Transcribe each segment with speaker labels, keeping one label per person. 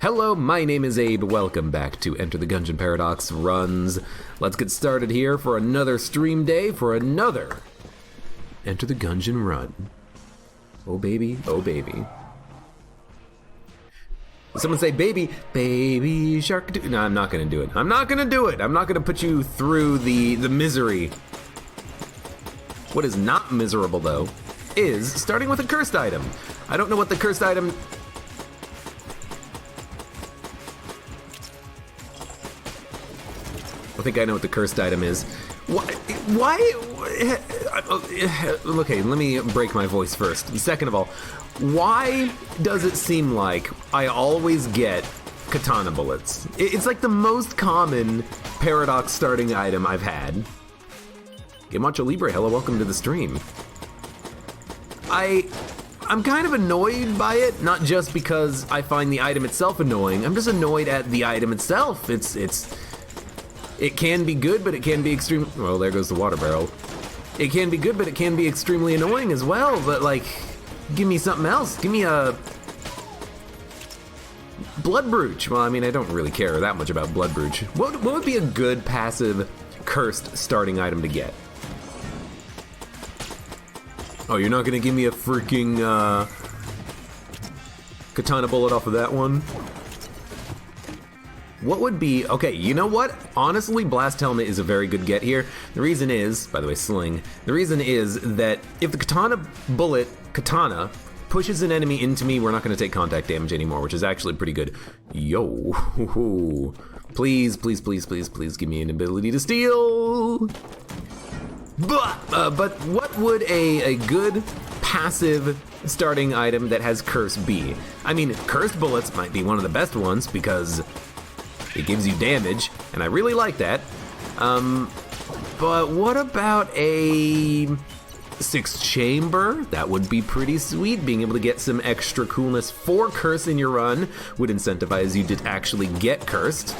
Speaker 1: Hello, my name is Abe. Welcome back to Enter the Gungeon Paradox runs. Let's get started here for another stream day for another Enter the Gungeon run. Oh baby, oh baby. Someone say baby, baby shark. No, I'm not gonna do it. I'm not gonna do it. I'm not gonna put you through the misery. What is not miserable though is starting with a cursed item. I don't know what the cursed item. I think I know what the cursed item is. Why? Okay, let me break my voice first. Second of all, why does it seem like I always get katana bullets? It's like the most common paradox starting item I've had. Macho Libre, hello, welcome to the stream. I'm kind of annoyed by it, not just because I find the item itself annoying. I'm just annoyed at the item itself. It can be good, but it can be extreme. Well, there goes the water barrel. It can be good, but it can be extremely annoying as well. But like, give me something else. Give me a blood brooch. Well, I mean, I don't really care that much about blood brooch. What would be a good passive cursed starting item to get? Oh, you're not gonna give me a freaking katana bullet off of that one? What would be, okay, you know what? Honestly, Blast Helmet is a very good get here. The reason is, by the way, Sling, the reason is that if the katana pushes an enemy into me, we're not gonna take contact damage anymore, which is actually pretty good. Yo, please, please, please, please, please give me an ability to steal. But what would a good passive starting item that has curse be? I mean, cursed bullets might be one of the best ones because it gives you damage, and I really like that. But what about a 6-chamber? That would be pretty sweet. Being able to get some extra coolness for curse in your run would incentivize you to actually get cursed.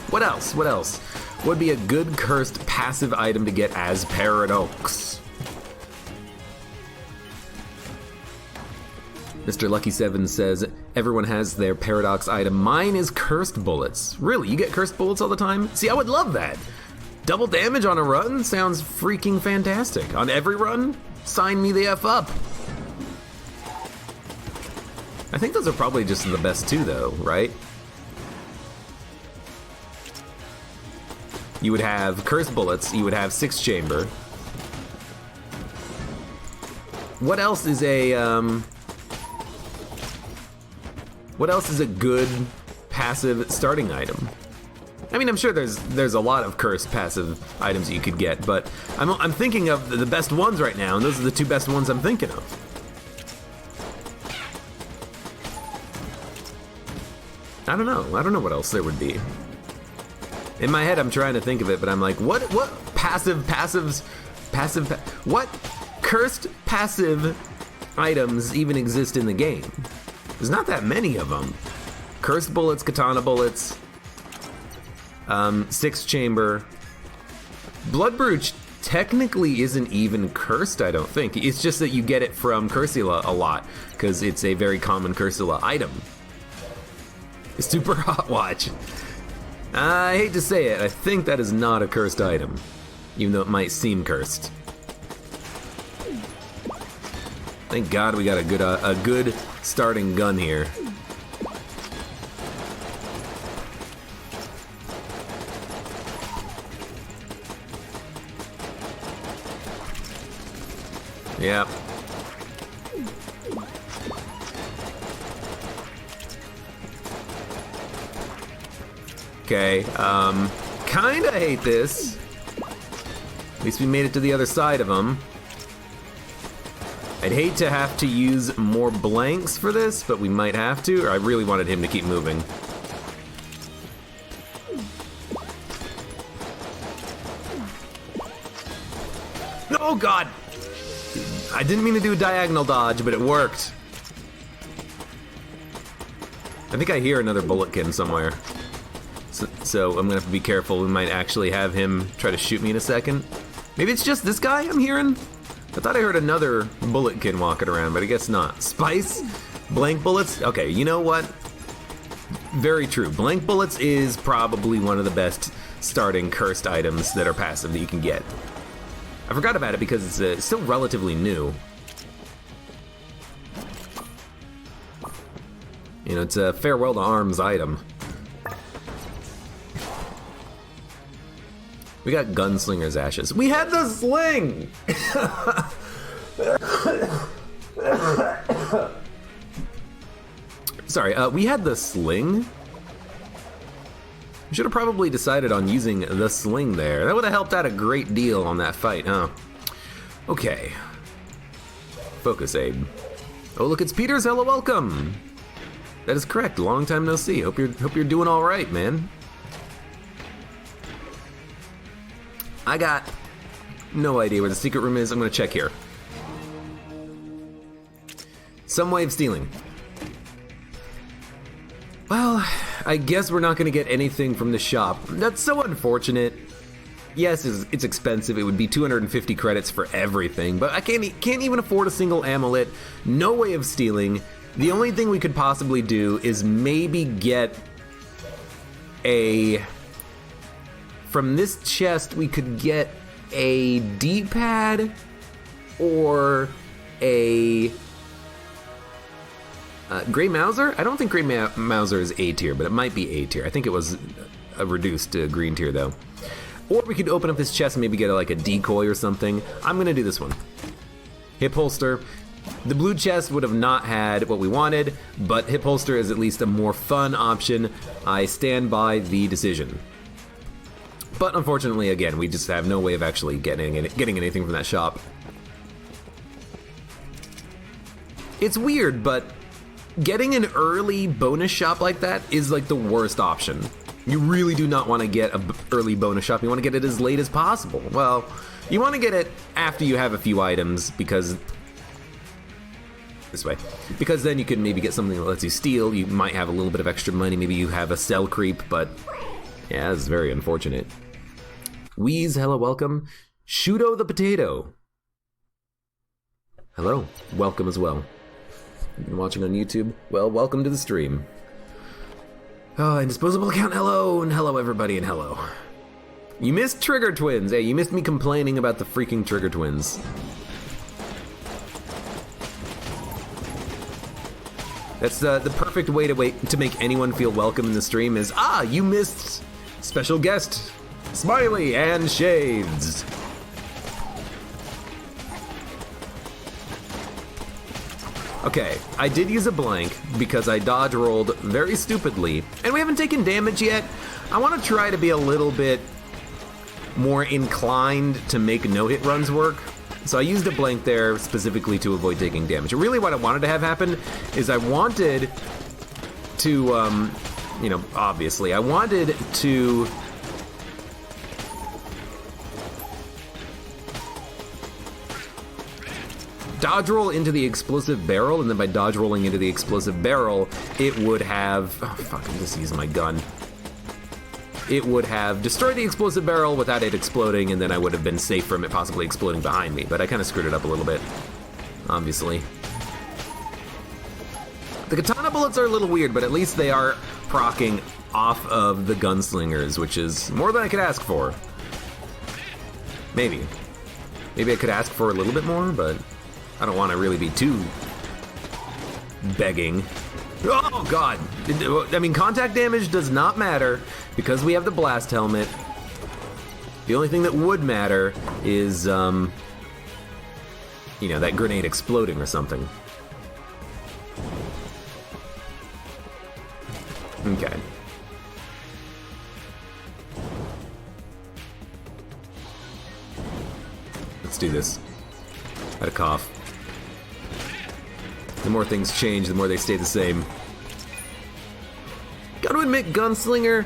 Speaker 1: What else? What else would be a good cursed passive item to get as Paradox? Mr. Lucky7 says, everyone has their paradox item. Mine is cursed bullets. Really, you get cursed bullets all the time? See, I would love that. Double damage on a run sounds freaking fantastic. On every run, sign me the F up. I think those are probably just the best two though, right? You would have cursed bullets, you would have 6-chamber. What else is a, what else is a good passive starting item? I mean, I'm sure there's a lot of cursed passive items that you could get, but I'm thinking of the best ones right now, and those are the two best ones I'm thinking of. I don't know what else there would be. In my head, I'm trying to think of it, but I'm like, what what cursed passive items even exist in the game? There's not that many of them. Cursed bullets, katana bullets, 6-chamber. Blood brooch technically isn't even cursed, I don't think. It's just that you get it from Cursula a lot, because it's a very common Cursula item. Super Hot Watch. I hate to say it, I think that is not a cursed item, even though it might seem cursed. Thank God we got a good starting gun here. Yep. Okay, kinda hate this. At least we made it to the other side of them. I'd hate to have to use more blanks for this, but we might have to, or I really wanted him to keep moving. Oh God! I didn't mean to do a diagonal dodge, but it worked. I think I hear another bulletkin somewhere. So I'm gonna have to be careful. We might actually have him try to shoot me in a second. Maybe it's just this guy I'm hearing? I thought I heard another bulletkin walking around, but I guess not. Spice? Blank bullets? Okay, you know what? Very true. Blank bullets is probably one of the best starting cursed items that are passive that you can get. I forgot about it because it's still relatively new. You know, it's a farewell to arms item. We got Gunslinger's Ashes. We had the sling! Sorry, we had the sling? We should have probably decided on using the sling there. That would have helped out a great deal on that fight, huh? Okay. Focus, Abe. Oh, look, it's Peter's. Hello, welcome. That is correct. Long time no see. Hope you're doing all right, man. I got no idea where the secret room is. I'm gonna check here. Some way of stealing. Well, I guess we're not gonna get anything from the shop. That's so unfortunate. Yes, it's expensive. It would be 250 credits for everything, but I can't even afford a single amulet. No way of stealing. The only thing we could possibly do is maybe get a... From this chest, we could get a D-pad or a Grey Mauser? I don't think Grey Mauser is A tier, but it might be A tier. I think it was a reduced green tier, though. Or we could open up this chest and maybe get like a decoy or something. I'm gonna do this one. Hip holster. The blue chest would have not had what we wanted, but hip holster is at least a more fun option. I stand by the decision. But unfortunately, again, we just have no way of actually getting anything from that shop. It's weird, but getting an early bonus shop like that is like the worst option. You really do not want to get an early bonus shop. You want to get it as late as possible. Well, you want to get it after you have a few items because... This way. Because then you can maybe get something that lets you steal. You might have a little bit of extra money. Maybe you have a cell creep, but... Yeah, that's very unfortunate. Wheeze, hello, welcome. Shudo the Potato. Hello, welcome as well. You've been watching on YouTube? Well, welcome to the stream. Oh, Indisposable Account, hello, and hello everybody, and hello. You missed Trigger Twins. Hey, you missed me complaining about the freaking Trigger Twins. That's the perfect way to make anyone feel welcome in the stream is, you missed special guest, Smiley and Shades. Okay, I did use a blank because I dodge rolled very stupidly, and we haven't taken damage yet. I want to try to be a little bit more inclined to make no-hit runs work. So I used a blank there specifically to avoid taking damage. Really what I wanted to have happen is I wanted to, you know, obviously, I wanted to dodge roll into the explosive barrel, and then by dodge rolling into the explosive barrel, it would have, oh fuck, I'm just using my gun. It would have destroyed the explosive barrel without it exploding, and then I would have been safe from it possibly exploding behind me, but I kind of screwed it up a little bit, obviously. The katana bullets are a little weird, but at least they are proccing off of the gunslingers, which is more than I could ask for. Maybe. Maybe I could ask for a little bit more, but I don't want to really be too begging. Oh god! I mean, contact damage does not matter because we have the blast helmet. The only thing that would matter is, you know, that grenade exploding or something. Okay. Let's do this. Had a cough. The more things change, the more they stay the same. Gotta admit, Gunslinger,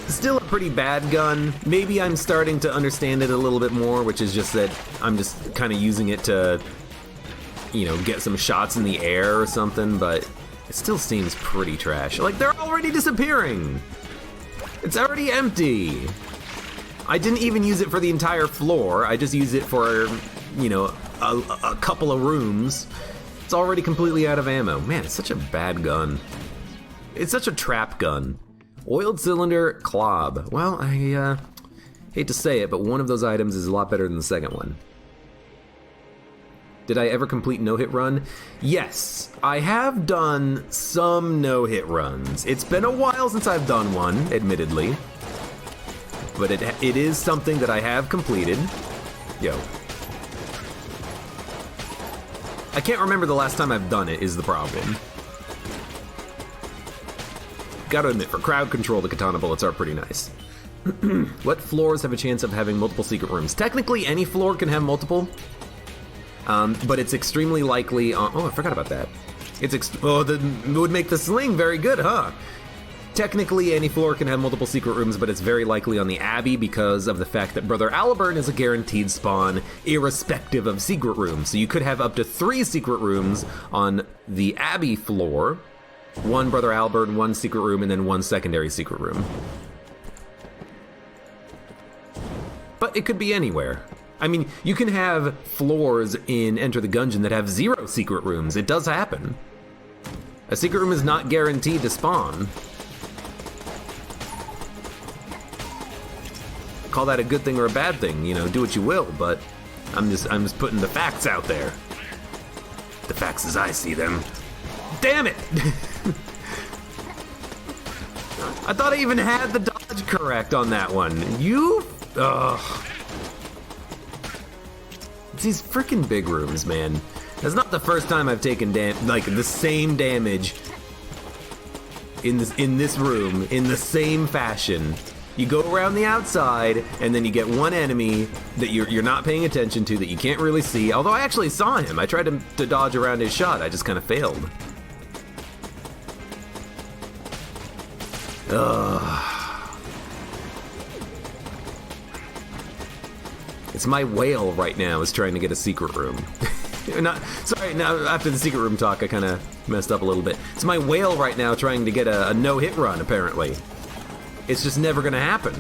Speaker 1: still a pretty bad gun. Maybe I'm starting to understand it a little bit more, which is just that I'm just kind of using it to, you know, get some shots in the air or something, but it still seems pretty trash. Like, they're already disappearing! It's already empty! I didn't even use it for the entire floor, I just used it for, you know, a couple of rooms. It's already completely out of ammo. Man, it's such a bad gun. It's such a trap gun. Oiled cylinder, clob. Well, I hate to say it, but one of those items is a lot better than the second one. Did I ever complete no-hit run? Yes, I have done some no-hit runs. It's been a while since I've done one, admittedly. But it is something that I have completed. Yo. I can't remember the last time I've done it, is the problem. Gotta admit, for crowd control, the katana bullets are pretty nice. What floors have a chance of having multiple secret rooms? Technically, any floor can have multiple. But it's extremely likely on... Oh, I forgot about that. It would make the sling very good, huh? Technically, any floor can have multiple secret rooms, but it's very likely on the Abbey because of the fact that Brother Aliburn is a guaranteed spawn, irrespective of secret rooms. So you could have up to 3 secret rooms on the Abbey floor. 1 Brother Aliburn, 1 secret room, and then 1 secondary secret room. But it could be anywhere. I mean, you can have floors in Enter the Gungeon that have 0 secret rooms. It does happen. A secret room is not guaranteed to spawn. Call that a good thing or a bad thing, you know, do what you will, but I'm just putting the facts out there. The facts as I see them. Damn it! I thought I even had the dodge correct on that one. You... Ugh. It's these freaking big rooms, man. That's not the first time I've taken the same damage in this room in the same fashion. You go around the outside, and then you get one enemy that you're not paying attention to, that you can't really see. Although I actually saw him. I tried to dodge around his shot. I just kind of failed. Ugh. It's my whale right now is trying to get a secret room. Sorry, now after the secret room talk, I kind of messed up a little bit. It's my whale right now trying to get a no-hit run, apparently. It's just never gonna happen.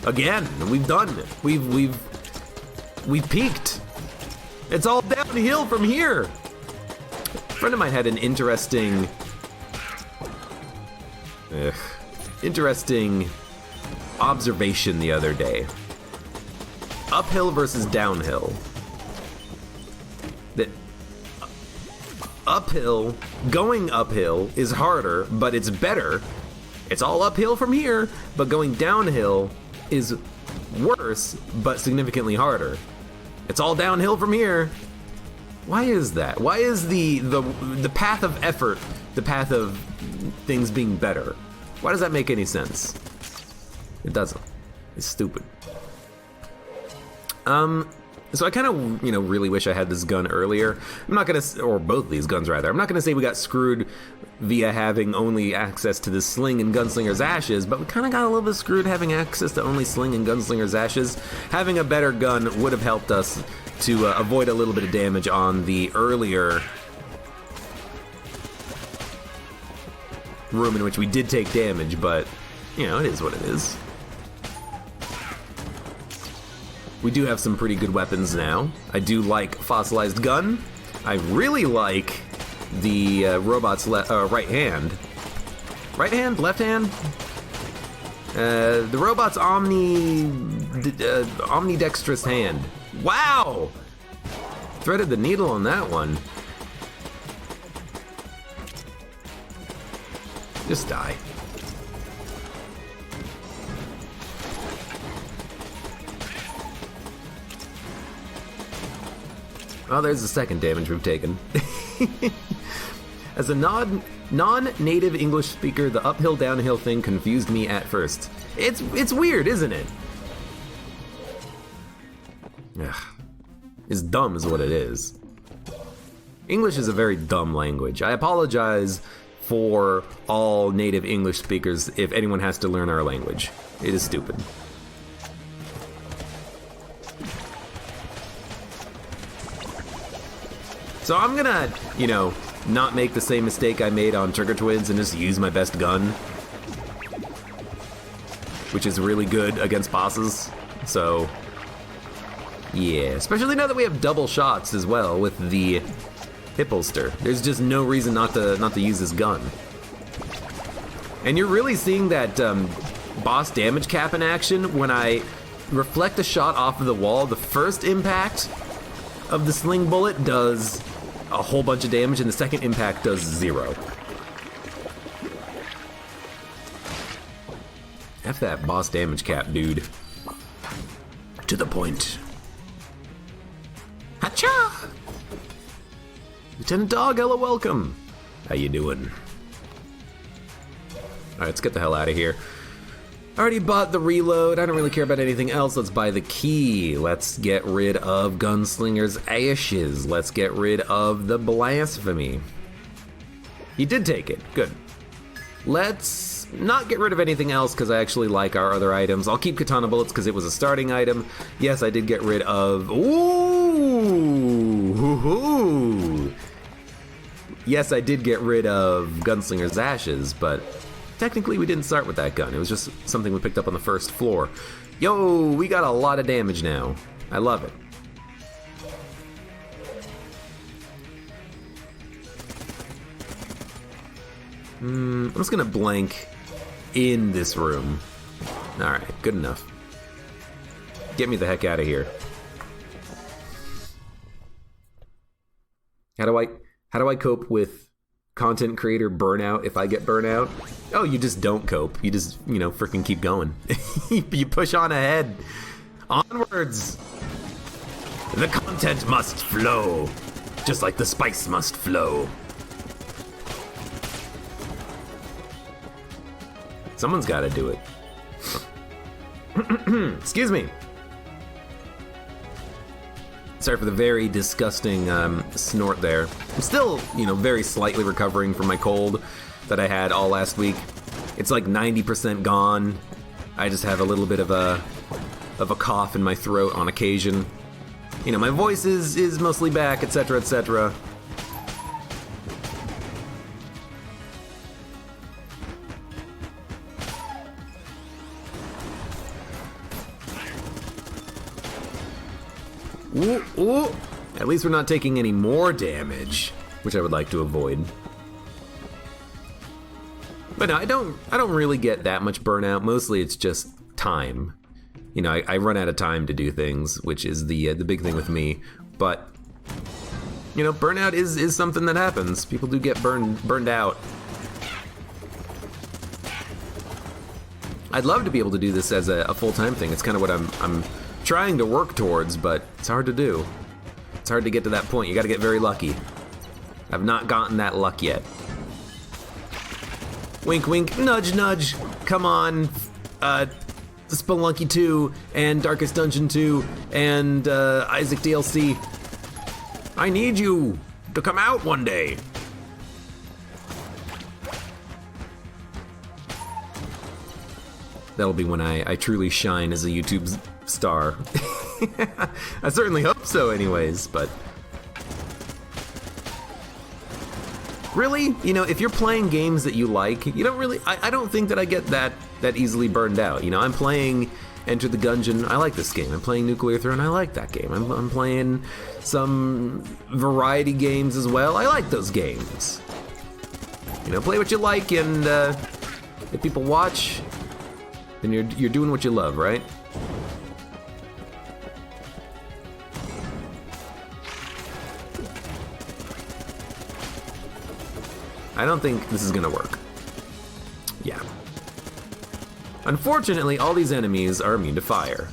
Speaker 1: Again, we've done it. We've peaked. It's all downhill from here. A friend of mine had an interesting observation the other day. Uphill versus downhill. That going uphill is harder, but it's better. It's all uphill from here, but going downhill is worse, but significantly harder. It's all downhill from here. Why is that? Why is the path of effort the path of things being better? Why does that make any sense? It doesn't. It's stupid. So I kind of, really wish I had this gun earlier. I'm not gonna, or both these guns rather. I'm not gonna say we got screwed via having only access to the sling and gunslinger's ashes, but we kind of got a little bit screwed having access to only sling and gunslinger's ashes. Having a better gun would have helped us to avoid a little bit of damage on the earlier room in which we did take damage, but, it is what it is. We do have some pretty good weapons now. I do like Fossilized Gun. I really like the robot's right hand. Right hand? Left hand? The robot's omnidextrous hand. Wow! Threaded the needle on that one. Just die. Oh, there's the second damage we've taken. As a non-native English speaker, the uphill-downhill thing confused me at first. It's weird, isn't it? Ugh. It's dumb is what it is. English is a very dumb language. I apologize for all native English speakers if anyone has to learn our language. It is stupid. So I'm gonna, not make the same mistake I made on Trigger Twins and just use my best gun, which is really good against bosses. So, yeah, especially now that we have double shots as well with the hip holster. There's just no reason not to use this gun. And you're really seeing that boss damage cap in action when I reflect a shot off of the wall. The first impact of the sling bullet does a whole bunch of damage, and the second impact does 0. F that boss damage cap, dude. To the point. Hacha! Lieutenant Dog, hello, welcome. How you doing? Alright, let's get the hell out of here. Already bought the reload. I don't really care about anything else. Let's buy the key. Let's get rid of Gunslinger's ashes. Let's get rid of the blasphemy. He did take it. Good. Let's not get rid of anything else because I actually like our other items. I'll keep katana bullets because it was a starting item. Yes, I did get rid of... Ooh! Hoo-hoo. Yes, I did get rid of Gunslinger's ashes, but... technically, we didn't start with that gun. It was just something we picked up on the first floor. Yo, we got a lot of damage now. I love it. I'm just gonna blank in this room. Alright, good enough. Get me the heck out of here. How do I cope with content creator burnout if I get burnout? Oh, you just don't cope. You just, you know, freaking keep going. You push on ahead. Onwards. The content must flow, just like the spice must flow. Someone's got to do it. Excuse me. Sorry for the very disgusting snort there. I'm still, you know, very slightly recovering from my cold that I had all last week. It's like 90% gone. I just have a little bit of a cough in my throat on occasion. You know, my voice is mostly back, etc., etc. Ooh, ooh. At least we're not taking any more damage, which I would like to avoid. But no, I don't really get that much burnout. Mostly it's just time. You know, I run out of time to do things, which is the big thing with me. But you know, burnout is something that happens. People do get burned out. I'd love to be able to do this as a full-time thing. It's kind of what I'm trying to work towards, but it's hard to do. It's hard to get to that point. You got to get very lucky. I've not gotten that luck yet. Wink, wink, nudge, nudge. Come on, Spelunky 2 and Darkest Dungeon 2 and Isaac DLC. I need you to come out one day. That'll be when I truly shine as a YouTube star. I certainly hope so anyways, but... really, you know, if you're playing games that you like, you don't really... I don't think that I get that easily burned out. You know, I'm playing Enter the Gungeon, I like this game. I'm playing Nuclear Throne, I like that game. I'm playing some variety games as well, I like those games. You know, play what you like, and if people watch, then you're doing what you love, right? I don't think this is gonna work. Yeah. Unfortunately, all these enemies are immune to fire.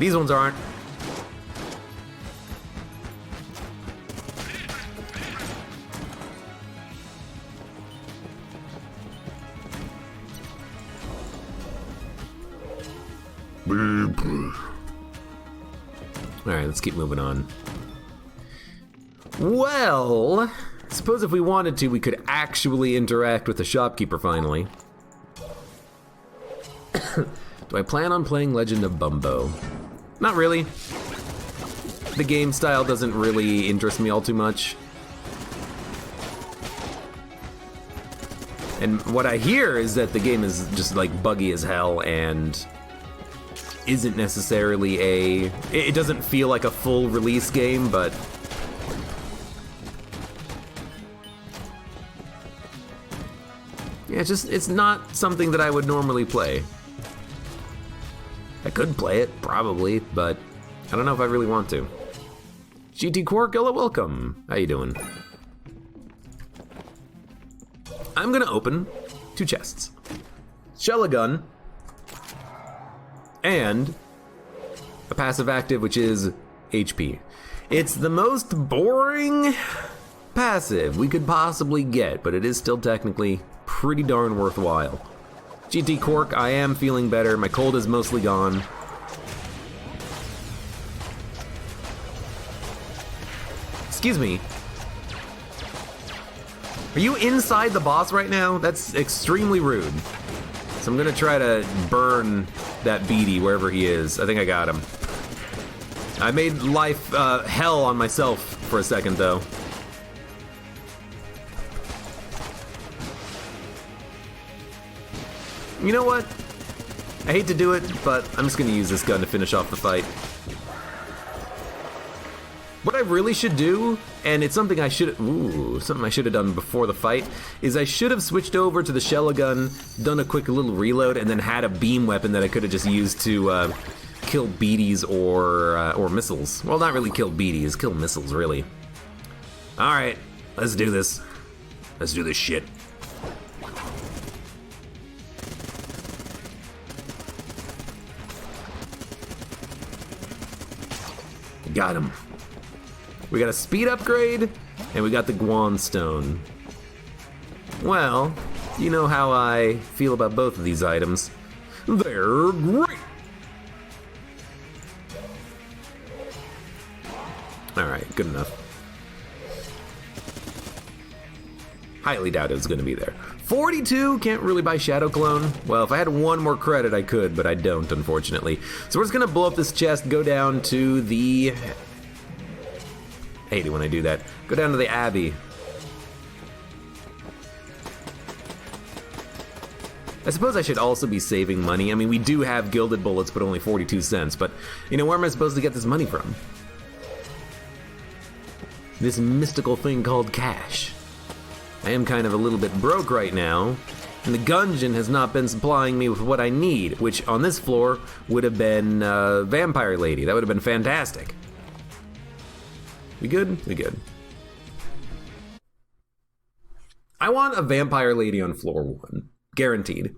Speaker 1: These ones aren't. Alright, let's keep moving on. Well... suppose if we wanted to, we could actually interact with the shopkeeper finally. Do I plan on playing Legend of Bumbo? Not really. The game style doesn't really interest me all too much. And what I hear is that the game is just like buggy as hell and isn't necessarily it doesn't feel like a full release game, but Yeah, it's not something that I would normally play. I could play it, probably, but I don't know if I really want to. GT Quarkilla, welcome. How you doing? I'm gonna open 2 chests. Shella gun, and a passive active, which is HP. It's the most boring passive we could possibly get, but it is still technically pretty darn worthwhile. GT Quark, I am feeling better. My cold is mostly gone. Excuse me. Are you inside the boss right now? That's extremely rude. So I'm gonna try to burn that beady wherever he is. I think I got him. I made life hell on myself for a second though. You know what? I hate to do it, but I'm just gonna use this gun to finish off the fight. What I really should do, and it's something I should have done before the fight, is I should have switched over to the Shella gun, done a quick little reload, and then had a beam weapon that I could have just used to kill beaties or missiles. Well, not really kill beaties, kill missiles, really. All right, let's do this. Let's do this shit. Got him. We got a speed upgrade, and we got the Guan Stone. Well, you know how I feel about both of these items. They're great! Alright, good enough. Highly doubt it was gonna be there. 42, can't really buy Shadow Clone. Well, if I had 1 more credit, I could, but I don't, unfortunately. So we're just gonna blow up this chest, go down to the... I hate it when I do that. Go down to the Abbey. I suppose I should also be saving money. I mean, we do have gilded bullets, but only 42 cents. But, you know, where am I supposed to get this money from? This mystical thing called cash. I am kind of a little bit broke right now, and the Gungeon has not been supplying me with what I need, which on this floor would have been Vampire Lady. That would have been fantastic. We good? We good. I want a Vampire Lady on floor 1. Guaranteed.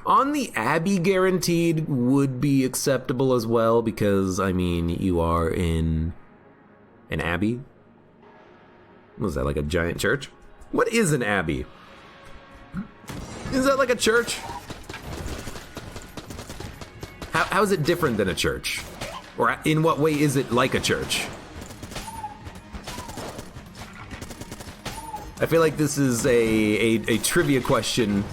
Speaker 1: On the Abbey, guaranteed would be acceptable as well, because, I mean, you are in an Abbey. Was that, like a giant church? What is an Abbey? Is that like a church? How is it different than a church? Or in what way is it like a church? I feel like this is a trivia question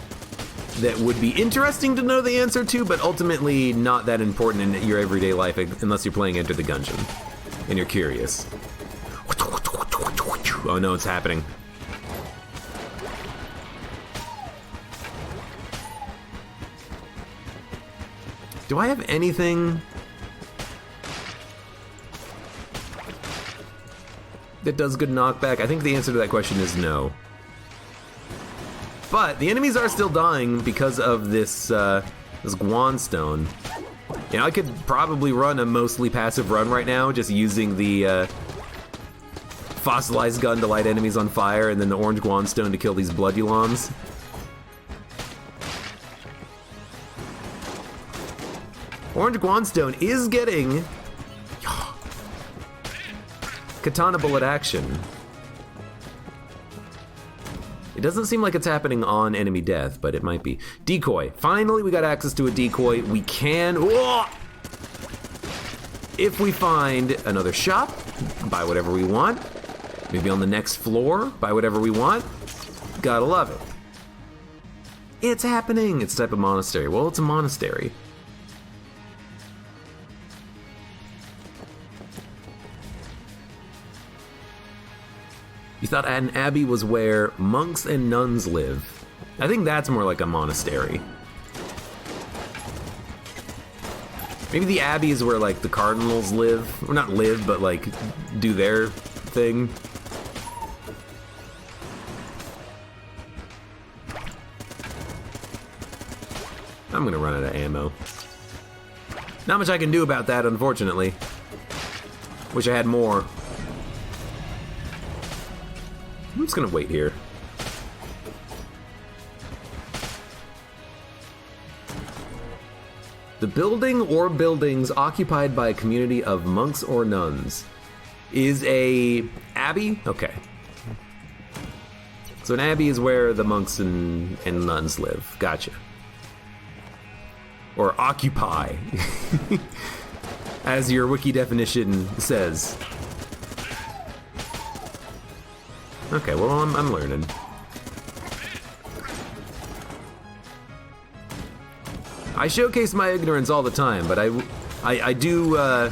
Speaker 1: that would be interesting to know the answer to, but ultimately not that important in your everyday life unless you're playing Enter the Gungeon and you're curious. Oh no, it's happening. Do I have anything that does good knockback? I think the answer to that question is no. But the enemies are still dying because of this this Guan Stone. You know, I could probably run a mostly passive run right now, just using the fossilized gun to light enemies on fire, and then the orange Guan Stone to kill these bloodulons. Orange Guan Stone is getting katana bullet action. It doesn't seem like it's happening on enemy death, but it might be. Decoy. Finally, we got access to a decoy. We can, if we find another shop, buy whatever we want. Maybe on the next floor, buy whatever we want. Gotta love it. It's happening. It's a type of monastery. Well, it's a monastery. You thought an abbey was where monks and nuns live. I think that's more like a monastery. Maybe the abbey is where, like, the cardinals live. Or not live, but, like, do their thing. I'm gonna run out of ammo. Not much I can do about that, unfortunately. Wish I had more. I'm just gonna wait here. The building or buildings occupied by a community of monks or nuns is a abbey? Okay. So an abbey is where the monks and nuns live. Gotcha. Or occupy, as your wiki definition says. Okay, well, I'm learning. I showcase my ignorance all the time, but I do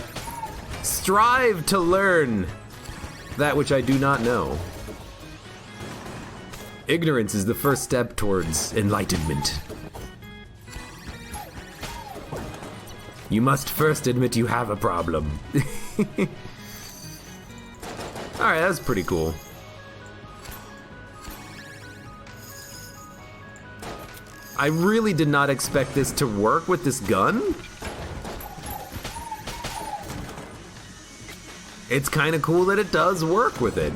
Speaker 1: strive to learn that which I do not know. Ignorance is the first step towards enlightenment. You must first admit you have a problem. Alright, that's pretty cool. I really did not expect this to work with this gun. It's kind of cool that it does work with it.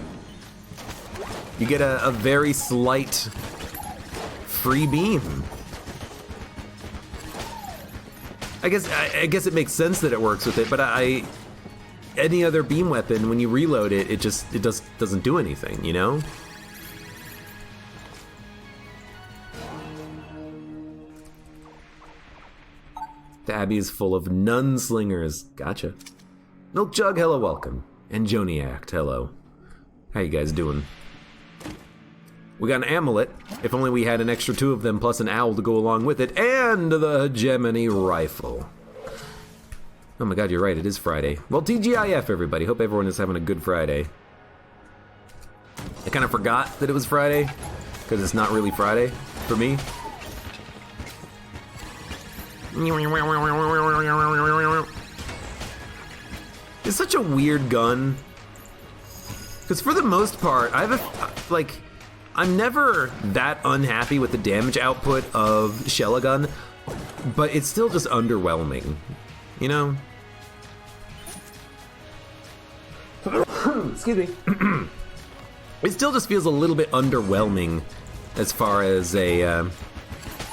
Speaker 1: You get a very slight free beam. I guess it makes sense that it works with it, but any other beam weapon, when you reload it, it doesn't do anything, you know? The abbey is full of nunslingers. Gotcha. Milk Jug, hello, welcome. And Joniact, hello. How you guys doing? We got an amulet, if only we had an extra 2 of them plus an owl to go along with it, and the hegemony rifle. Oh my god, you're right, it is Friday. Well, TGIF, everybody. Hope everyone is having a good Friday. I kind of forgot that it was Friday, because it's not really Friday for me. It's such a weird gun. Because for the most part, I'm never that unhappy with the damage output of Shella gun, but it's still just underwhelming, you know? Excuse me. It still just feels a little bit underwhelming as far as a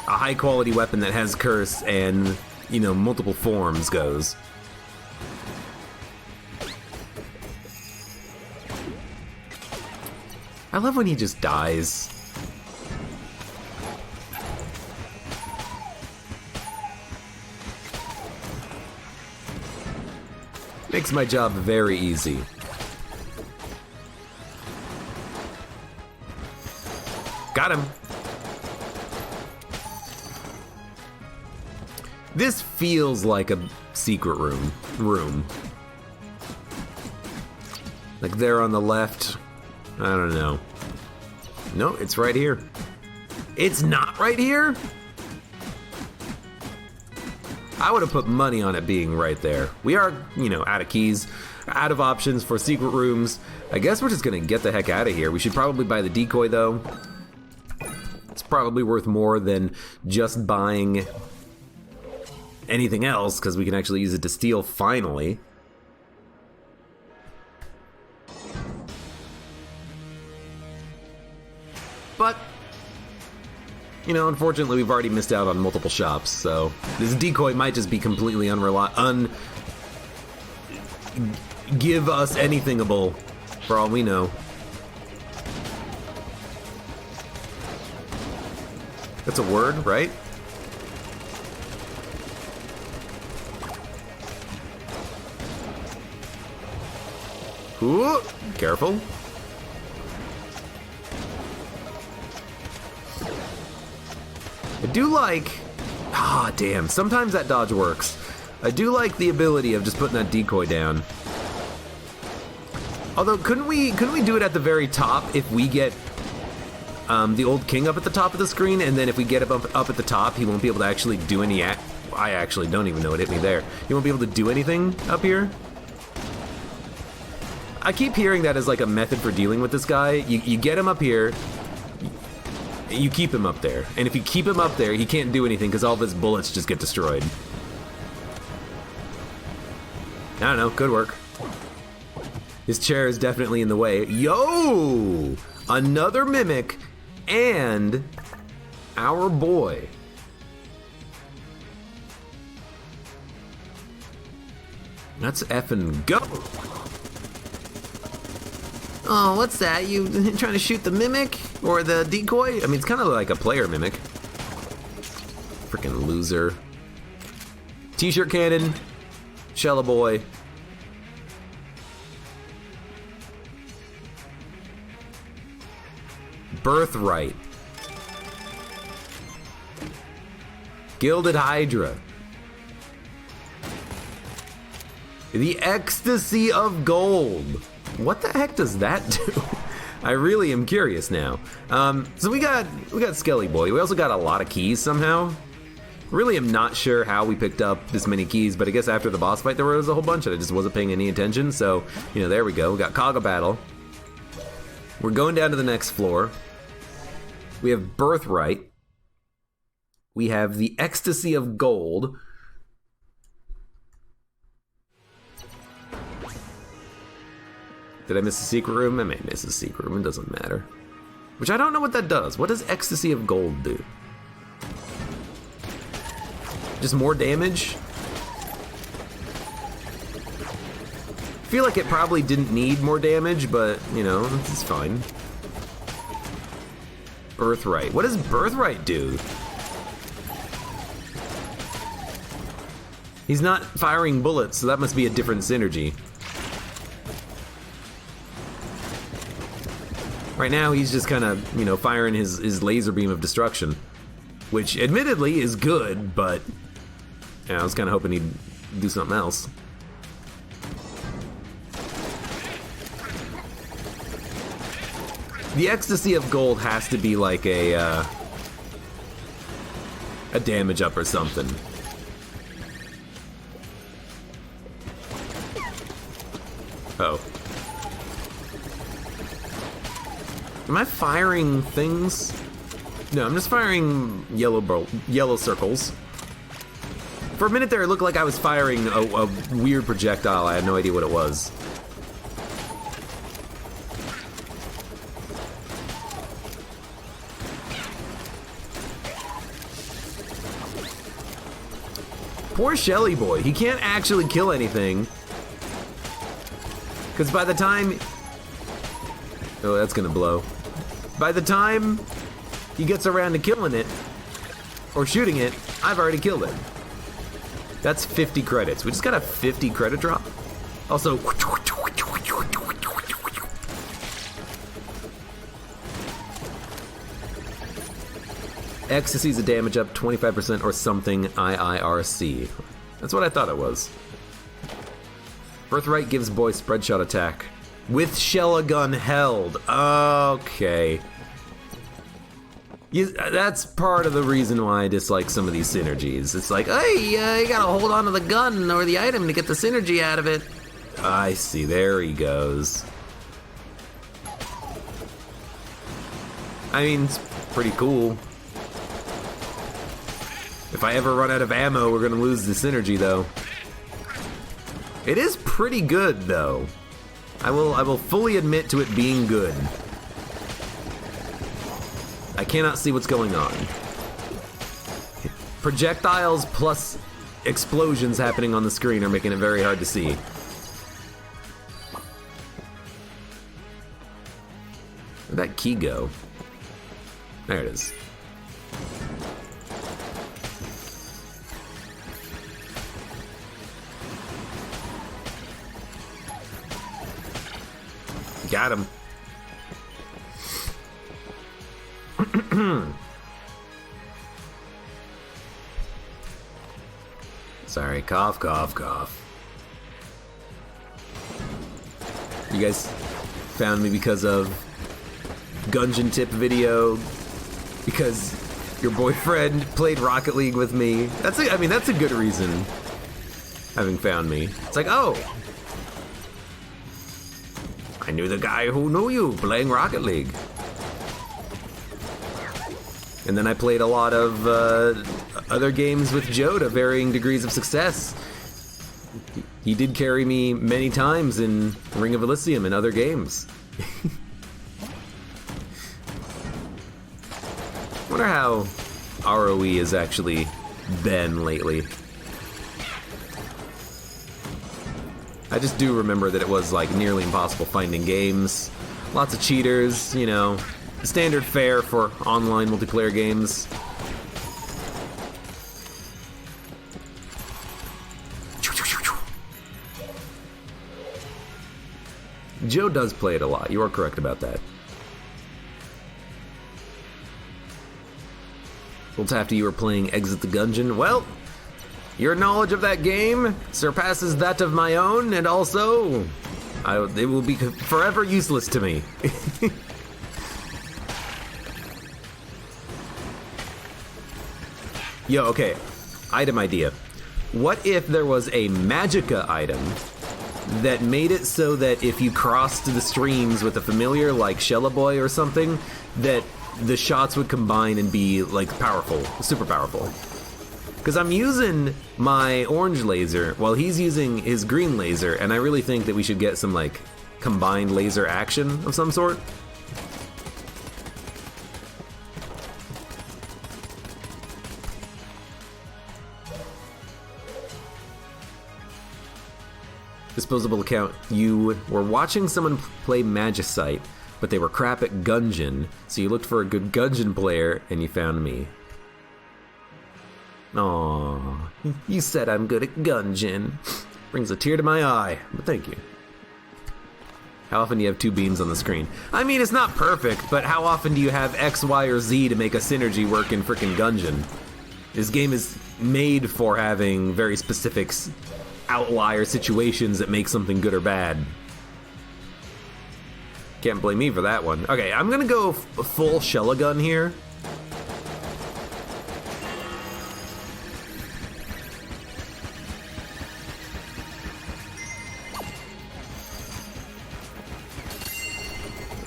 Speaker 1: high quality weapon that has curse and, you know, multiple forms goes. I love when he just dies. Makes my job very easy. Got him. This feels like a secret room. Like there on the left. I don't know. No, it's right here. It's not right here? I would have put money on it being right there. We are, you know, out of keys, out of options for secret rooms. I guess we're just gonna get the heck out of here. We should probably buy the decoy though. It's probably worth more than just buying anything else, because we can actually use it to steal finally. But, you know, unfortunately we've already missed out on multiple shops, so this decoy might just be completely give us anythingable, for all we know. That's a word, right? Ooh, careful. I do like... damn, sometimes that dodge works. I do like the ability of just putting that decoy down. Although, couldn't we do it at the very top if we get the old king up at the top of the screen, and then if we get him up at the top, he won't be able to actually do any I actually don't even know what hit me there. He won't be able to do anything up here? I keep hearing that as like a method for dealing with this guy. You get him up here, You keep him up there. And if you keep him up there, he can't do anything because all of his bullets just get destroyed. I don't know, could work. His chair is definitely in the way. Yo! Another mimic and our boy. Let's effing go. Oh, what's that? You trying to shoot the mimic? Or the decoy? I mean, it's kind of like a player mimic. Freaking loser. T-shirt cannon. Shella boy. Birthright. Gilded Hydra. The Ecstasy of Gold. What the heck does that do? I really am curious now. So we got Skelly Boy. We also got a lot of keys somehow. Really am not sure how we picked up this many keys, but I guess after the boss fight there was a whole bunch and I just wasn't paying any attention. So, you know, there we go. We got Kaga Battle. We're going down to the next floor. We have Birthright. We have the Ecstasy of Gold. Did I miss a secret room? I may miss a secret room, it doesn't matter. Which I don't know what that does. What does Ecstasy of Gold do? Just more damage? I feel like it probably didn't need more damage, but, you know, it's fine. Birthright. What does Birthright do? He's not firing bullets, so that must be a different synergy. Right now, he's just kind of, you know, firing his laser beam of destruction. Which, admittedly, is good, but... yeah, I was kind of hoping he'd do something else. The Ecstasy of Gold has to be like a damage up or something. Oh. Am I firing things? No, I'm just firing yellow circles. For a minute there, it looked like I was firing a weird projectile. I had no idea what it was. Poor Shelly boy. He can't actually kill anything. Because by the time... oh, that's gonna blow. By the time he gets around to killing it, or shooting it, I've already killed it. That's 50 credits. We just got a 50 credit drop. Also, Ecstasy's a damage up 25% or something IIRC. That's what I thought it was. Birthright gives boy spread shot attack. With Shella gun held. Okay. That's part of the reason why I dislike some of these synergies. It's like, hey, you gotta hold on to the gun or the item to get the synergy out of it. I see, there he goes. I mean, it's pretty cool. If I ever run out of ammo, we're gonna lose the synergy, though. It is pretty good, though. I will fully admit to it being good. I cannot see what's going on. Projectiles plus explosions happening on the screen are making it very hard to see. Where'd that key go? There it is. Got him. Sorry, cough, cough, cough. You guys found me because of Gungeon tip video, because your boyfriend played Rocket League with me. I mean, that's a good reason, having found me. It's like, oh, I knew the guy who knew you playing Rocket League. And then I played a lot of other games with Joe to varying degrees of success. He did carry me many times in Ring of Elysium and other games. Wonder how ROE has actually been lately. I just do remember that it was like nearly impossible finding games. Lots of cheaters, you know, standard fare for online multiplayer games. Joe does play it a lot. You are correct about that. Well, after you were playing Exit the Gungeon, well, your knowledge of that game surpasses that of my own, and also, it will be forever useless to me. Yo, okay, item idea. What if there was a Magicka item that made it so that if you crossed the streams with a familiar like Shella Boy or something, that the shots would combine and be like powerful, super powerful? Because I'm using my orange laser while he's using his green laser, and I really think that we should get some like combined laser action of some sort. Disposable account. You were watching someone play Magicite, but they were crap at Gungeon, so you looked for a good Gungeon player, and you found me. Aww, you said I'm good at Gungeon. Brings a tear to my eye, but thank you. How often do you have two beams on the screen? I mean, it's not perfect, but how often do you have X, Y, or Z to make a synergy work in frickin' Gungeon? This game is made for having very specific outlier situations that make something good or bad. Can't blame me for that one. Okay, I'm gonna go full Shella gun here.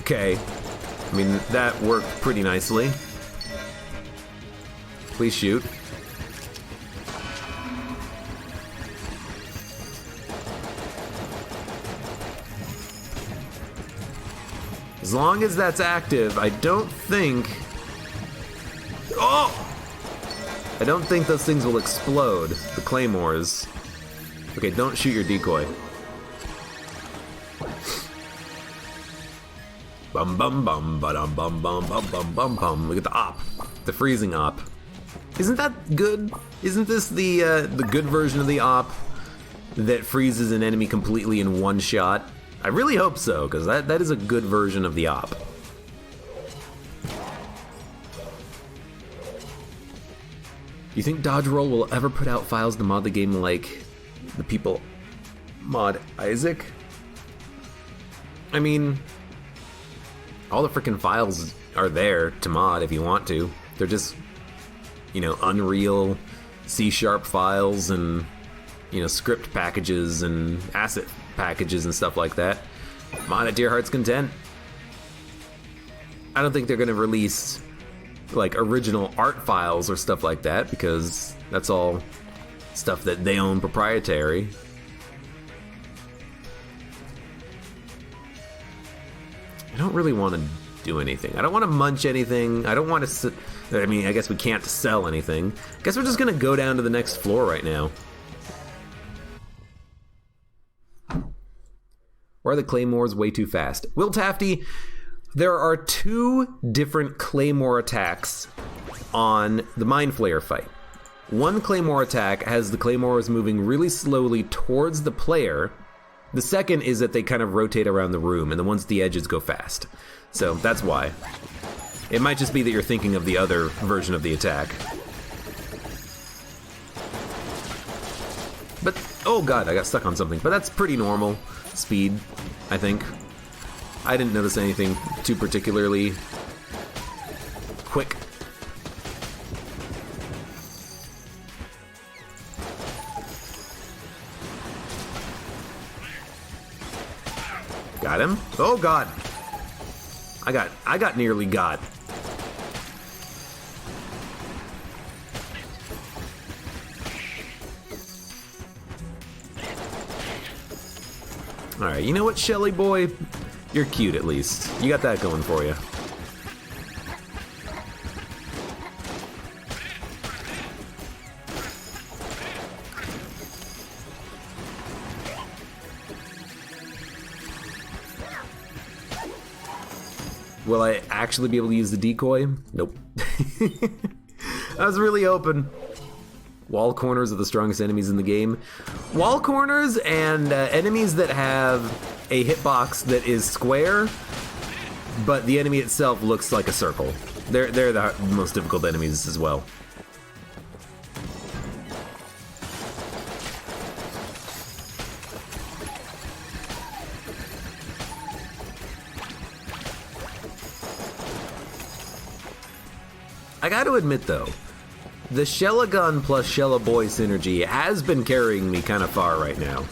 Speaker 1: Okay, I mean, that worked pretty nicely. Please shoot. As long as that's active, I don't think... Oh! I don't think those things will explode, the claymores. Okay, don't shoot your decoy. Bum bum bum ba-dum bum bum bum bum bum bum. Look at the op. The freezing op. Isn't that good? Isn't this the good version of the op that freezes an enemy completely in one shot? I really hope so, because that is a good version of the op. You think Dodge Roll will ever put out files to mod the game like the people mod Isaac? I mean, all the frickin' files are there to mod if you want to. They're just, you know, Unreal, C# files and, you know, script packages and asset packages and stuff like that. Mod it to your heart's content. I don't think they're gonna release like original art files or stuff like that, because that's all stuff that they own proprietary. I don't really want to do anything. I don't want to munch anything. I don't want to I mean, I guess we can't sell anything. I guess we're just gonna go down to the next floor right now. Or are the claymores way too fast? Will Tafty, there are two different claymore attacks on the Mind Flayer fight. One claymore attack has the claymores moving really slowly towards the player. The second is that they kind of rotate around the room, and the ones at the edges go fast. So that's why. It might just be that you're thinking of the other version of the attack. But, oh god, I got stuck on something. But that's pretty normal speed, I think. I didn't notice anything too particularly quick. Got him? Oh god. I got nearly got. Alright, you know what, Shelly boy? You're cute at least. You got that going for you. Will I actually be able to use the decoy? Nope. I was really open. Wall corners are the strongest enemies in the game. Wall corners and enemies that have a hitbox that is square, but the enemy itself looks like a circle. They're the most difficult enemies as well. I gotta admit though, the Shella gun plus Shella boy synergy has been carrying me kind of far right now.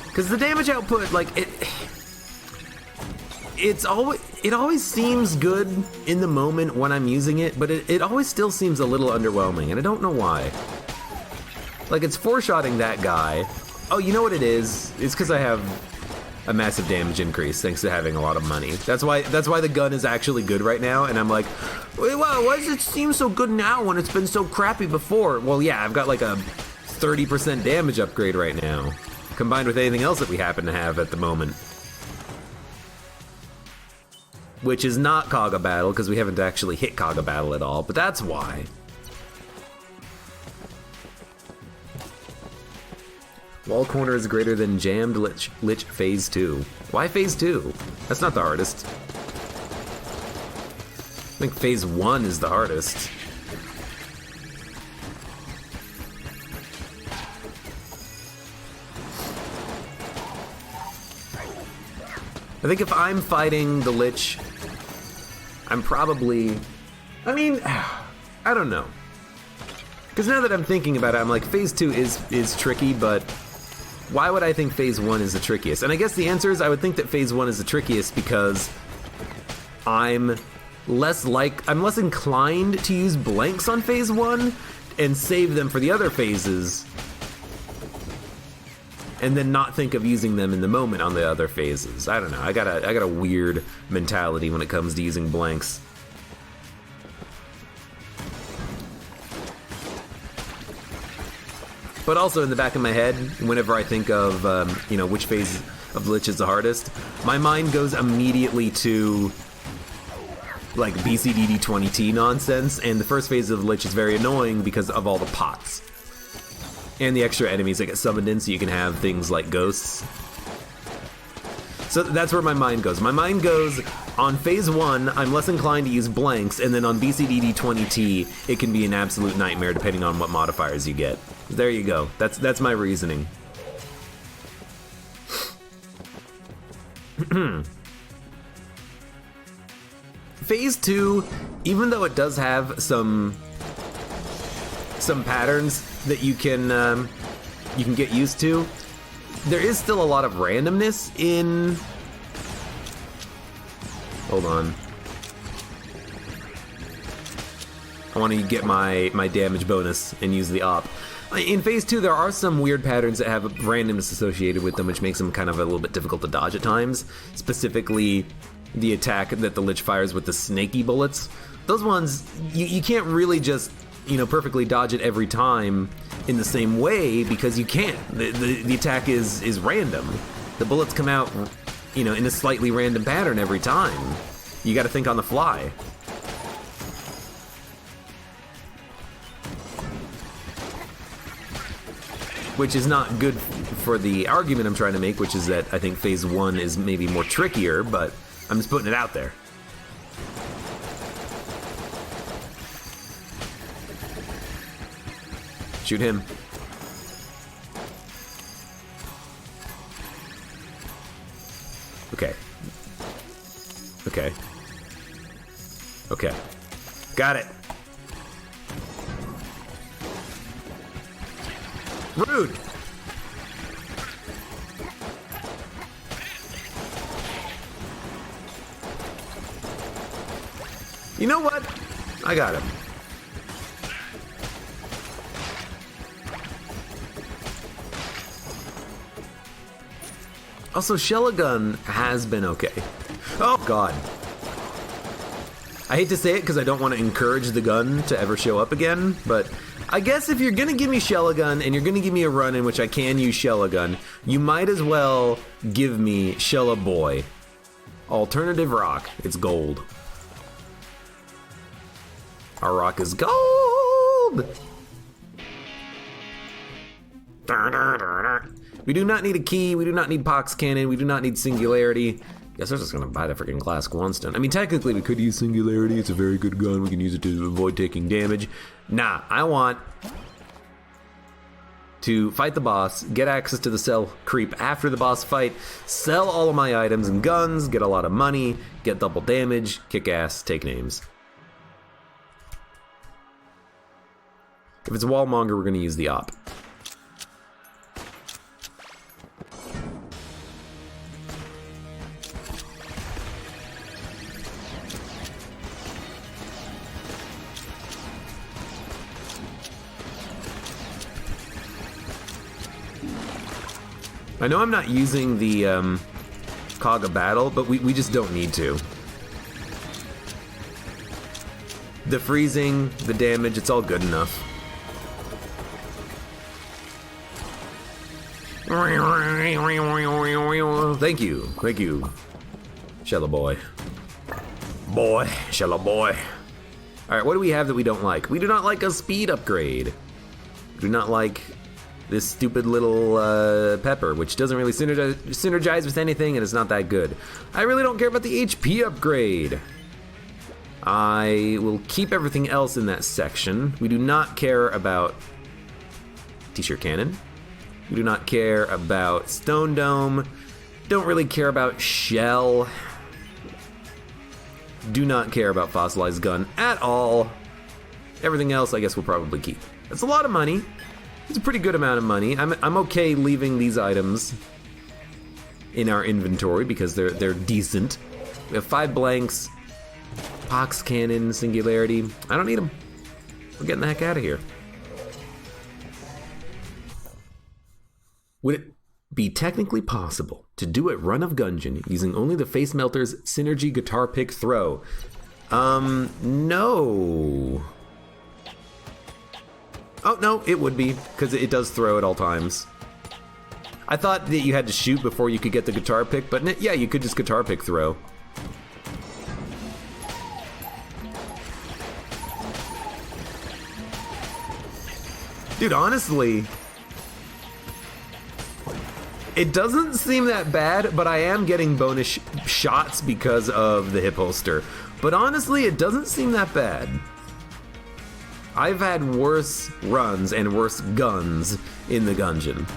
Speaker 1: Because the damage output, like, it always seems good in the moment when I'm using it, but it always still seems a little underwhelming, and I don't know why. Like, it's four-shotting that guy. Oh, you know what it is? It's because I have a massive damage increase thanks to having a lot of money. That's why the gun is actually good right now, and I'm like, wow, why does it seem so good now when it's been so crappy before? Well, yeah, I've got like a 30% damage upgrade right now, combined with anything else that we happen to have at the moment. Which is not Kaga Battle, because we haven't actually hit Kaga Battle at all, but that's why. Wall corner is greater than jammed lich phase 2. Why phase 2? That's not the hardest. I think phase 1 is the hardest. I think if I'm fighting the lich, I'm probably... I mean, I don't know. Because now that I'm thinking about it, I'm like, phase 2 is tricky, but why would I think phase 1 is the trickiest? And I guess the answer is I would think that phase 1 is the trickiest because I'm less inclined to use blanks on phase 1 and save them for the other phases, and then not think of using them in the moment on the other phases. I don't know. I got a weird mentality when it comes to using blanks. But also in the back of my head, whenever I think of which phase of the lich is the hardest, my mind goes immediately to like BCDD 20T nonsense, and the first phase of the lich is very annoying because of all the pots. And the extra enemies that get summoned in so you can have things like ghosts. So that's where my mind goes. My mind goes, on phase 1, I'm less inclined to use blanks, and then on BCDD 20T, it can be an absolute nightmare depending on what modifiers you get. There you go. That's my reasoning. Phase 2, even though it does have some patterns that you can get used to, there is still a lot of randomness in... Hold on. I want to get my damage bonus and use the op. In phase 2, there are some weird patterns that have randomness associated with them, which makes them kind of a little bit difficult to dodge at times. Specifically, the attack that the lich fires with the snaky bullets. Those ones, you can't really just, perfectly dodge it every time in the same way, because you can't. The attack is random. The bullets come out, in a slightly random pattern every time. You gotta think on the fly. Which is not good for the argument I'm trying to make, which is that I think phase 1 is maybe more trickier, but I'm just putting it out there. Shoot him. Okay. Okay. Okay. Got it. Rude. You know what? I got him. Also, Shella gun has been okay. Oh, God. I hate to say it because I don't want to encourage the gun to ever show up again, but I guess if you're going to give me Shella gun and you're going to give me a run in which I can use Shella gun, you might as well give me Shella boy. Alternative rock. It's gold. Our rock is gold! We do not need a key, we do not need pox cannon, we do not need singularity. Guess I'm just gonna buy the freaking glass Guanstone. I mean, technically we could use singularity, it's a very good gun, we can use it to avoid taking damage. Nah, I want to fight the boss, get access to the cell creep after the boss fight, sell all of my items and guns, get a lot of money, get double damage, kick ass, take names. If it's a wallmonger, we're gonna use the op. I know I'm not using the Cog of Battle, but we just don't need to. The freezing, the damage, it's all good enough. Thank you, Shella boy. Shella boy. Alright, what do we have that we don't like? We do not like a speed upgrade. We do not like this stupid little pepper, which doesn't really synergize with anything and it's not that good. I really don't care about the HP upgrade. I will keep everything else in that section. We do not care about T-shirt cannon. We do not care about Stone Dome. Don't really care about Shell. Do not care about Fossilized Gun at all. Everything else I guess we'll probably keep. That's a lot of money. It's a pretty good amount of money. I'm okay leaving these items in our inventory because they're decent. We have 5 blanks, Pox Cannon, Singularity. I don't need them. We're getting the heck out of here. Would it be technically possible to do a run of Gungeon using only the Face Melter's Synergy Guitar Pick throw? No. Oh, no, it would be, because it does throw at all times. I thought that you had to shoot before you could get the guitar pick, but yeah, you could just guitar pick throw. Dude, honestly, it doesn't seem that bad, but I am getting bonus shots because of the hip holster. But honestly, it doesn't seem that bad. I've had worse runs and worse guns in the Gungeon.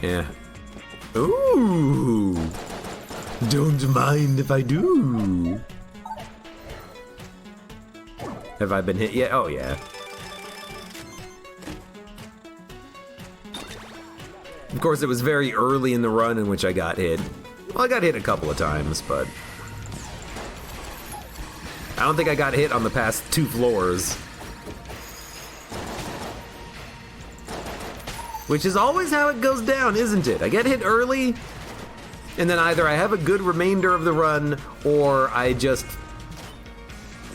Speaker 1: Yeah. Ooh! Don't mind if I do. Have I been hit yet? Oh, yeah. Of course, it was very early in the run in which I got hit. Well, I got hit a couple of times, but I don't think I got hit on the past 2 floors. Which is always how it goes down, isn't it? I get hit early, and then either I have a good remainder of the run, or I just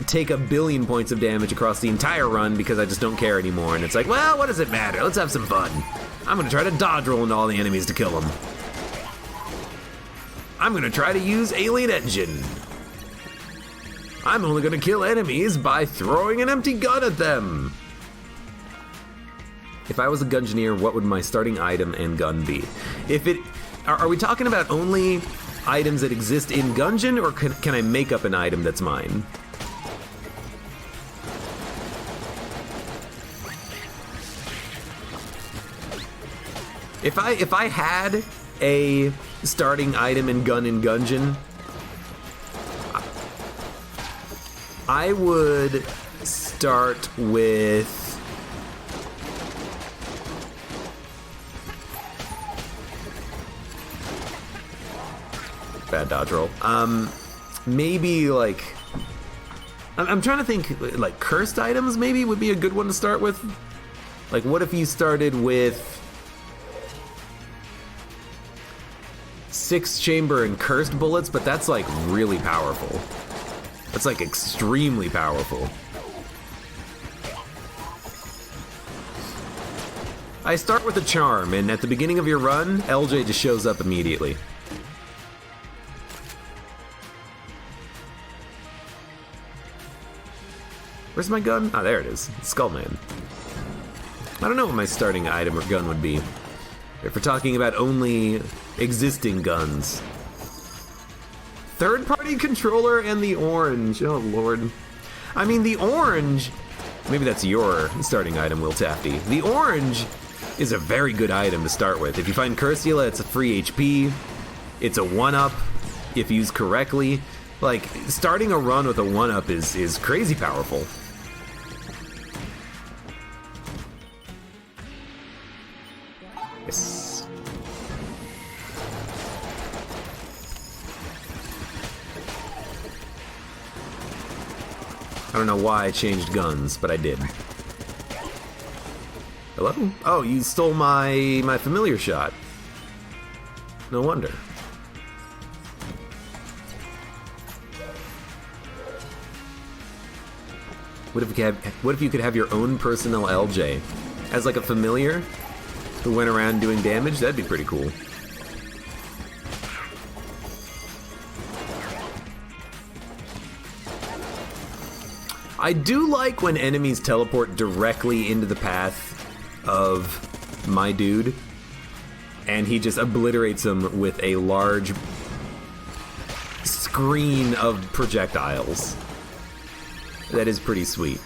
Speaker 1: take a billion points of damage across the entire run because I just don't care anymore. And it's like, well, what does it matter? Let's have some fun. I'm gonna try to dodge roll into all the enemies to kill them. I'm gonna try to use Alien Engine. I'm only gonna kill enemies by throwing an empty gun at them. If I was a Gungeoneer, what would my starting item and gun be? If it, are we talking about only items that exist in Gungeon, or can I make up an item that's mine? If I had a starting item and gun in Gungeon, I would start with bad dodge roll. Maybe like I'm trying to think, like, cursed items maybe would be a good one to start with. Like, what if you started with 6 chamber and cursed bullets, but that's, like, really powerful. That's, like, extremely powerful. I start with a charm, and at the beginning of your run, LJ just shows up immediately. Where's my gun? Ah, there it is. Skullman. I don't know what my starting item or gun would be. If we're talking about only existing guns. Third-party controller and the orange. Oh, Lord. I mean, the orange... Maybe that's your starting item, Will Tafty. The orange is a very good item to start with. If you find Cursula, it's a free HP. It's a 1-up if used correctly. Like, starting a run with a 1-up is crazy powerful. Yes. I don't know why I changed guns, but I did. Hello? Oh, you stole my familiar shot. No wonder. What if you could have your own personal LJ as like a familiar who went around doing damage? That'd be pretty cool. I do like when enemies teleport directly into the path of my dude, and he just obliterates them with a large screen of projectiles. That is pretty sweet.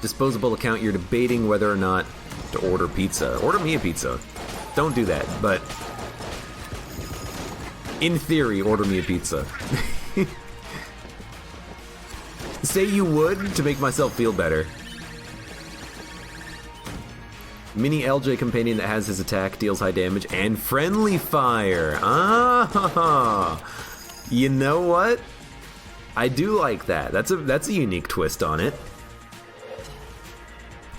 Speaker 1: Disposable account, you're debating whether or not to order pizza. Order me a pizza. Don't do that, but in theory, order me a pizza. Say you would to make myself feel better. Mini LJ companion that has his attack, deals high damage, and friendly fire. Ah, you know what? I do like that. That's a unique twist on it.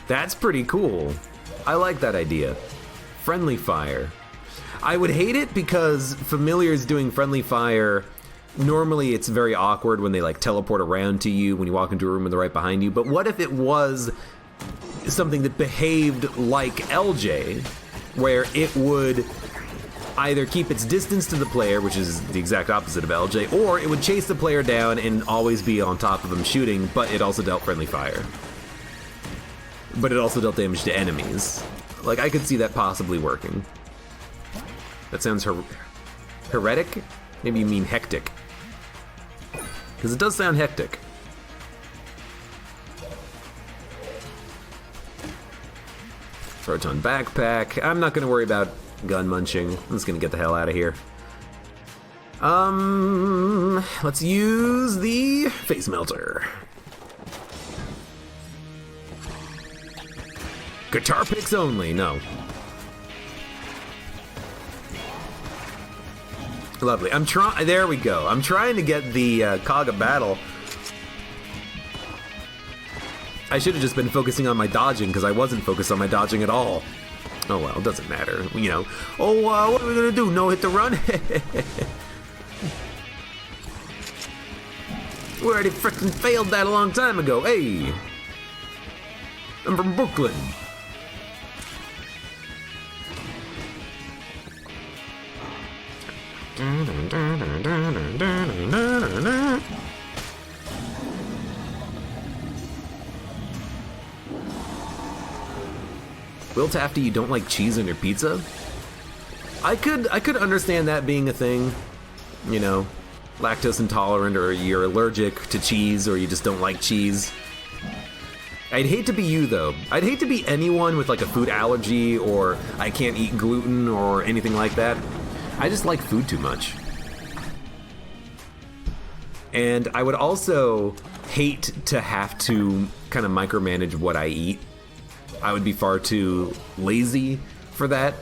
Speaker 1: That's pretty cool. I like that idea. Friendly fire. I would hate it because familiars doing friendly fire, normally it's very awkward when they like teleport around to you when you walk into a room and they're right behind you. But what if it was something that behaved like LJ, where it would either keep its distance to the player, which is the exact opposite of LJ, or it would chase the player down and always be on top of them shooting, but it also dealt friendly fire. But it also dealt damage to enemies. Like, I could see that possibly working. That sounds heretic? Maybe you mean hectic. Because it does sound hectic. Proton backpack. I'm not going to worry about gun munching. I'm just going to get the hell out of here. Let's use the face melter. Guitar picks only, no. Lovely. There we go. I'm trying to get the Cog of Battle. I should have just been focusing on my dodging, because I wasn't focused on my dodging at all. Oh well, it doesn't matter. You know. Oh, what are we gonna do? No hit the run? We already frickin' failed that a long time ago. Hey! I'm from Brooklyn. Will Tafty, you don't like cheese on your pizza? I could understand that being a thing. You know, lactose intolerant, or you're allergic to cheese, or you just don't like cheese. I'd hate to be you, though. I'd hate to be anyone with like a food allergy, or I can't eat gluten, or anything like that. I just like food too much. And I would also hate to have to kind of micromanage what I eat. I would be far too lazy for that.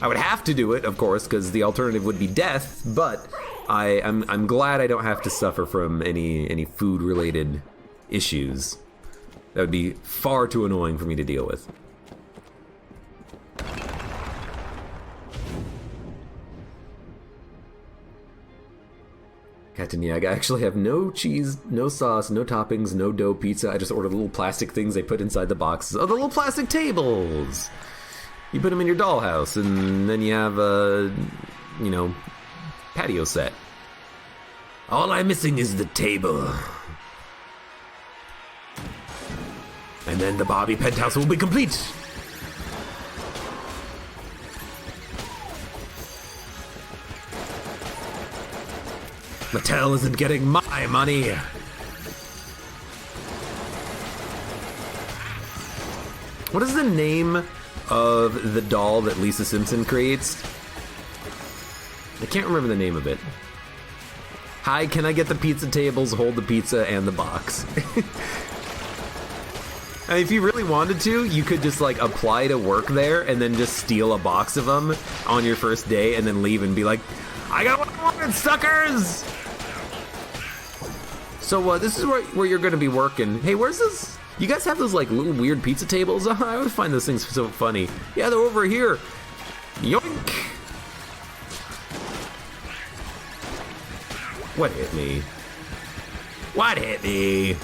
Speaker 1: I would have to do it, of course, because the alternative would be death, but I'm glad I don't have to suffer from any food-related issues. That would be far too annoying for me to deal with. Captain, yeah, I actually have no cheese, no sauce, no toppings, no dough pizza. I just ordered the little plastic things they put inside the boxes. Oh, the little plastic tables! You put them in your dollhouse, and then you have a, you know, patio set. All I'm missing is the table. And then the Bobby penthouse will be complete. Mattel isn't getting my money. What is the name of the doll that Lisa Simpson creates? I can't remember the name of it. Hi, can I get the pizza tables, hold the pizza, and the box? And if you really wanted to, you could just like apply to work there and then just steal a box of them on your first day and then leave and be like, I got what I wanted, suckers! So this is where you're gonna be working. Hey, where's this? You guys have those like little weird pizza tables? I always find those things so funny. Yeah, they're over here. Yoink! What hit me? What hit me?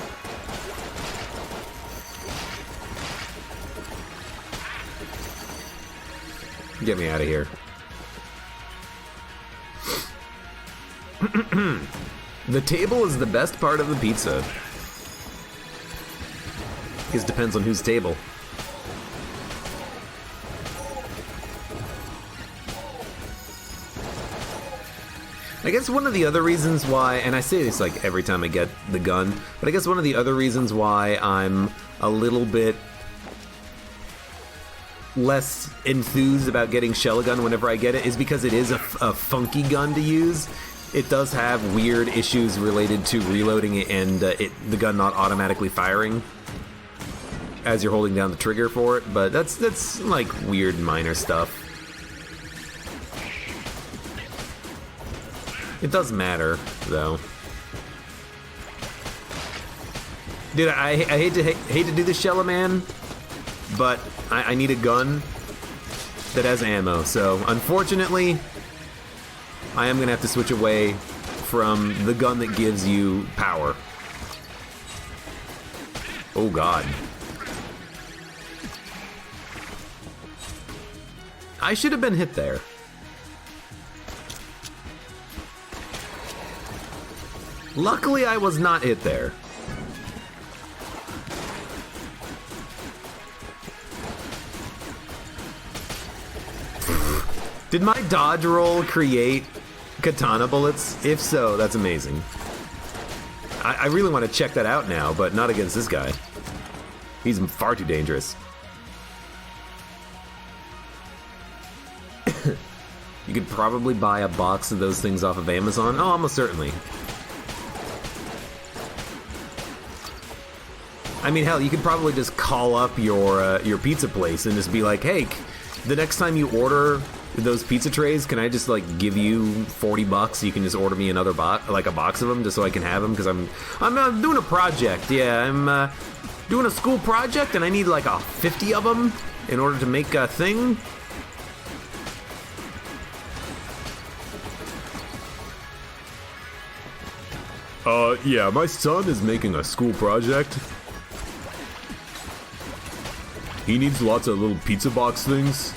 Speaker 1: Get me out of here. The table is the best part of the pizza. It depends on whose table. I guess one of the other reasons why, and I say this like every time I get the gun, but I guess one of the other reasons why I'm a little bit less enthused about getting Shella gun whenever I get it is because it is a funky gun to use. It does have weird issues related to reloading it and the gun not automatically firing as you're holding down the trigger for it, but that's like weird minor stuff. It does matter, though. Dude, I hate to do this, Shella man, but I need a gun that has ammo, so unfortunately, I am gonna have to switch away from the gun that gives you power. Oh god. I should have been hit there. Luckily, I was not hit there. Did my dodge roll create katana bullets? If so, that's amazing. I really want to check that out now, but not against this guy. He's far too dangerous. You could probably buy a box of those things off of Amazon. Oh, almost certainly. I mean, hell, you could probably just call up your pizza place and just be like, hey, the next time you order those pizza trays, can I just like give you $40? You can just order me another box, like a box of them, just so I can have them because I'm doing a project. Yeah, I'm doing a school project and I need like 50 of them in order to make a thing. Yeah, my son is making a school project. He needs lots of little pizza box things.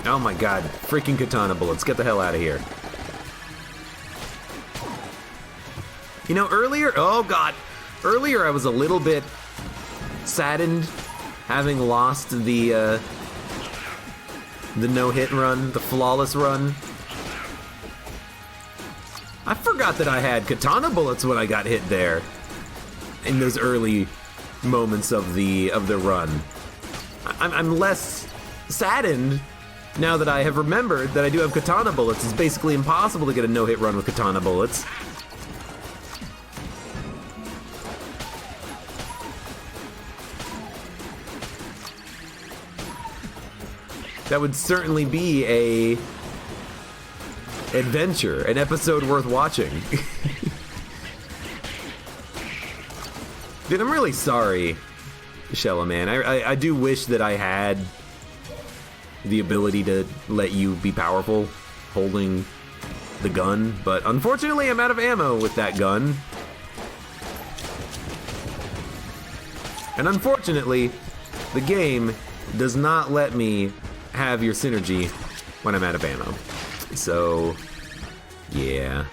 Speaker 1: Oh my god, freaking katana bullets, get the hell out of here. You know, earlier I was a little bit saddened having lost the no-hit run, the flawless run. I forgot that I had katana bullets when I got hit there in those early moments of the run. I'm less saddened now that I have remembered that I do have katana bullets. It's basically impossible to get a no-hit run with katana bullets. That would certainly be a adventure, an episode worth watching. Dude, I'm really sorry, Shella, man. I do wish that I had the ability to let you be powerful holding the gun, but unfortunately I'm out of ammo with that gun. And unfortunately, the game does not let me have your synergy when I'm out of ammo. So, yeah.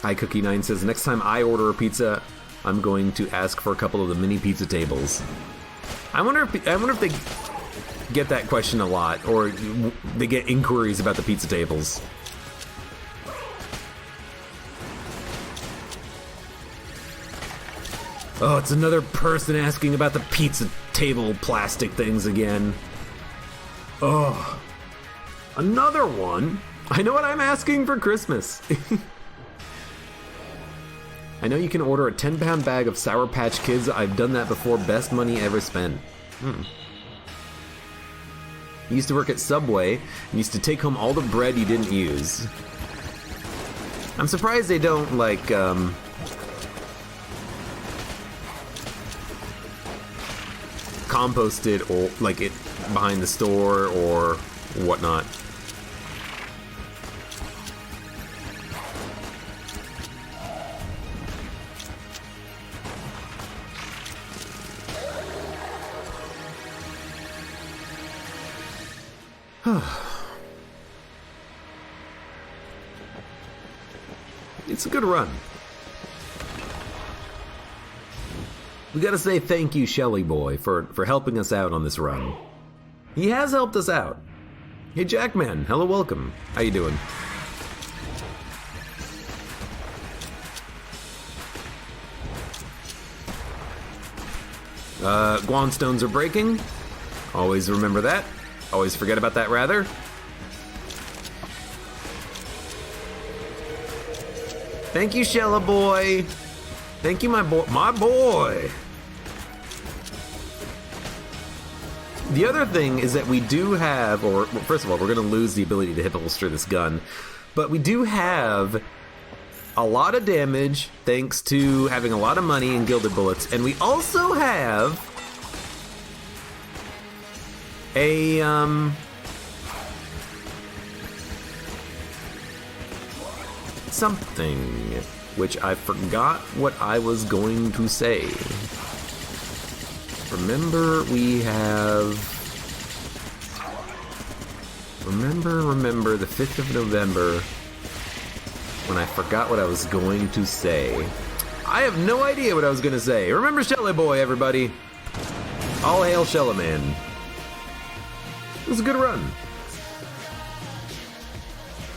Speaker 1: iCookie9 says, next time I order a pizza, I'm going to ask for a couple of the mini pizza tables. I wonder if they get that question a lot, or they get inquiries about the pizza tables. Oh, it's another person asking about the pizza table plastic things again. Oh, another one? I know what I'm asking for Christmas. I know you can order a 10-pound bag of Sour Patch Kids. I've done that before. Best money ever spent. You used to work at Subway and used to take home all the bread you didn't use. I'm surprised they don't, like, compost it or, like, it behind the store or whatnot. It's a good run. We gotta say thank you, Shelly boy, for helping us out on this run. He has helped us out. Hey, Jackman, hello, welcome. How you doing? Guan stones are breaking. Always remember that. Always forget about that, rather. Thank you, Shella boy. Thank you, my boy. My boy. The other thing is that we do have, or well, first of all, we're going to lose the ability to hip holster this gun, but we do have a lot of damage thanks to having a lot of money in gilded bullets, and we also have a something, which I forgot what I was going to say. Remember the 5th of November when I forgot what I was going to say. I have no idea what I was going to say. Remember Shella boy, everybody. All hail Shella man. It was a good run.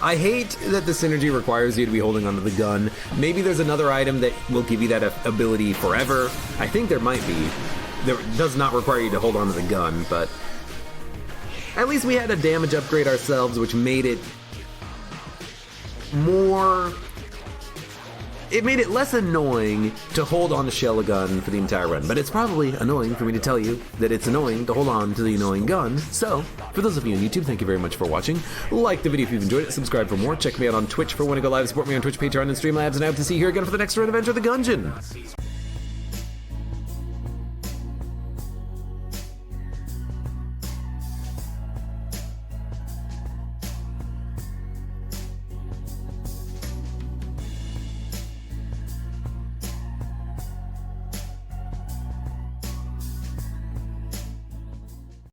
Speaker 1: I hate that the synergy requires you to be holding onto the gun. Maybe there's another item that will give you that ability forever. I think there might be. There does not require you to hold onto the gun, but at least we had a damage upgrade ourselves, which made it more... It made it less annoying to hold on to Shella gun for the entire run, but it's probably annoying for me to tell you that it's annoying to hold on to the annoying gun. So, for those of you on YouTube, thank you very much for watching. Like the video if you've enjoyed it, subscribe for more, check me out on Twitch for when I go live, support me on Twitch, Patreon, and Streamlabs, and I hope to see you here again for the next run of Enter the Gungeon.